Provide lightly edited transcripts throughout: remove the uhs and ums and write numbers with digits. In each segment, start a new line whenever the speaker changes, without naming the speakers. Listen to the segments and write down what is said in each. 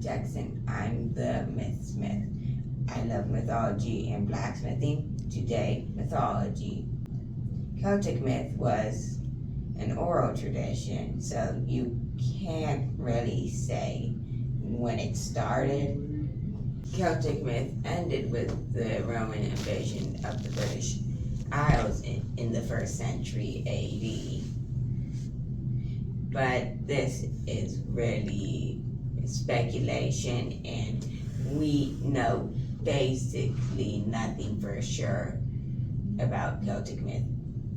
Jackson. I'm the Mythsmith. I love mythology and blacksmithing. Today, mythology. Celtic myth was an oral tradition, so you can't really say when it started. Celtic myth ended with the Roman invasion of the British Isles in the 1st century AD. But this is really speculation, and we know basically nothing for sure about Celtic myth.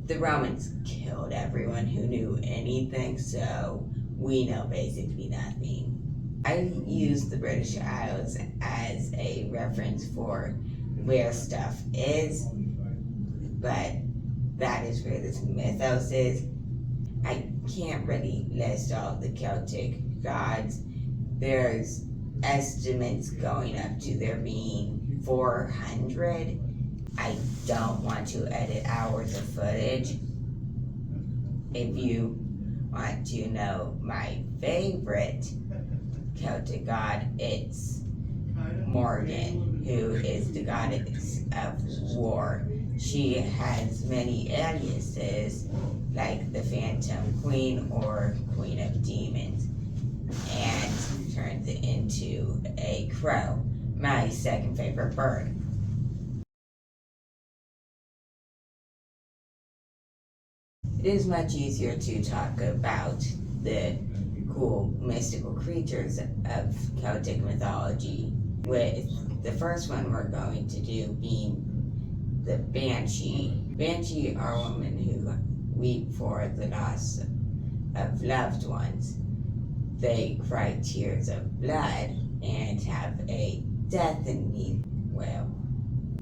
The Romans killed everyone who knew anything, so we know basically nothing. I use the British Isles as a reference for where stuff is, but that is where this mythos is. I can't really list all the Celtic gods. There's estimates going up to there being 400. I don't want to edit hours of footage. If you want to know my favorite Celtic god, it's Morgan, who is the goddess of war. She has many aliases, like the Phantom Queen or Queen of Demons, and turns into a crow, my second favorite bird. It is much easier to talk about the cool mystical creatures of Celtic mythology, with the first one we're going to do being the Banshee. Banshee are women who weep for the loss of loved ones. They cry tears of blood and have a deafening wail.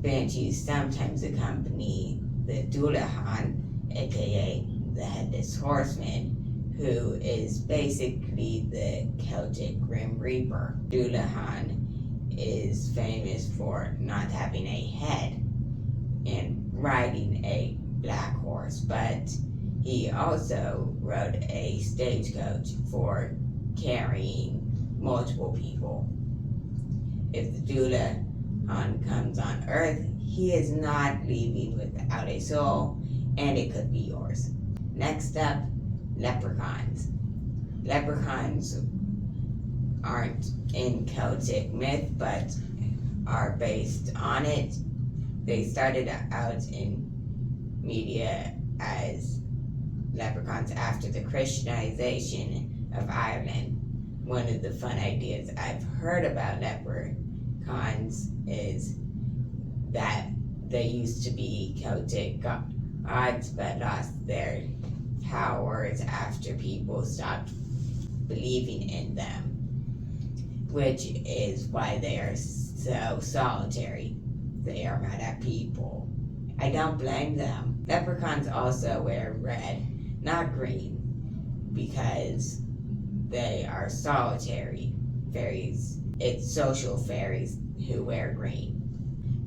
Banshees sometimes accompany the Dullahan, aka the Headless Horseman, who is basically the Celtic Grim Reaper. Dullahan is famous for not having a head and riding a black horse, but he also rode a stagecoach for carrying multiple people. If the Dullahan comes on Earth, he is not leaving without a soul, and it could be yours. Next up, leprechauns. Leprechauns aren't in Celtic myth, but are based on it. They started out in media as leprechauns after the Christianization of Ireland. One of the fun ideas I've heard about leprechauns is that they used to be Celtic gods but lost their powers after people stopped believing in them, which is why they are so solitary. They are mad at people. I don't blame them. Leprechauns also wear red, not green, because they are solitary fairies. It's social fairies who wear green.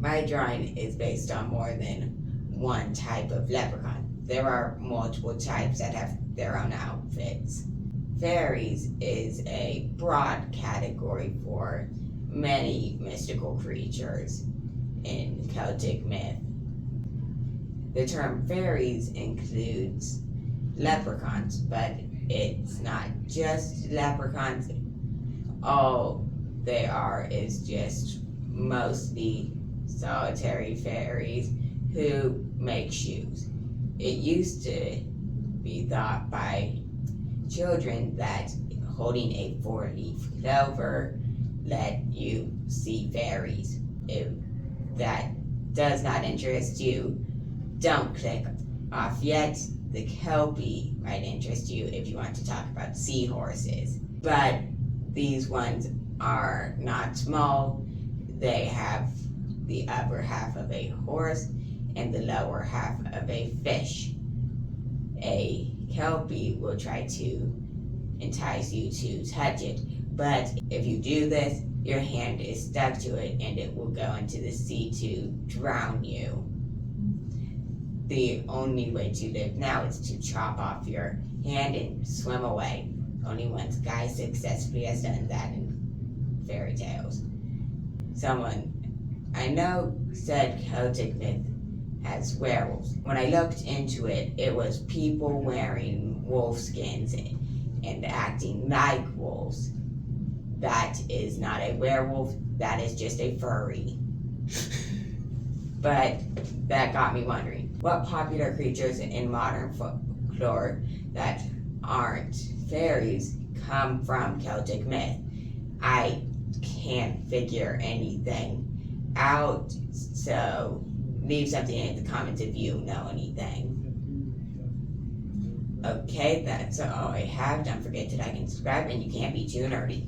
My drawing is based on more than one type of leprechaun. There are multiple types that have their own outfits. Fairies is a broad category for many mystical creatures in Celtic myth. The term fairies includes leprechauns, but it's not just leprechauns. All they are is just mostly solitary fairies who make shoes. It used to be thought by children that holding a 4-leaf clover let you see fairies. If that does not interest you, don't click off yet. The Kelpie might interest you if you want to talk about seahorses. But these ones are not small. They have the upper half of a horse and the lower half of a fish. A Kelpie will try to entice you to touch it, but if you do this, your hand is stuck to it and it will go into the sea to drown you. The only way to live now is to chop off your hand and swim away. Only one guy successfully has done that, and fairy tales. Someone I know said Celtic myth has werewolves. When I looked into it, it was people wearing wolf skins and acting like wolves. That is not a werewolf, that is just a furry. But that got me wondering, what popular creatures in modern folklore that aren't fairies come from Celtic myth? I can't figure anything out, so leave something in the comments if you know anything. Okay, that's all I have. Don't forget to like and subscribe, and you can't be too nerdy.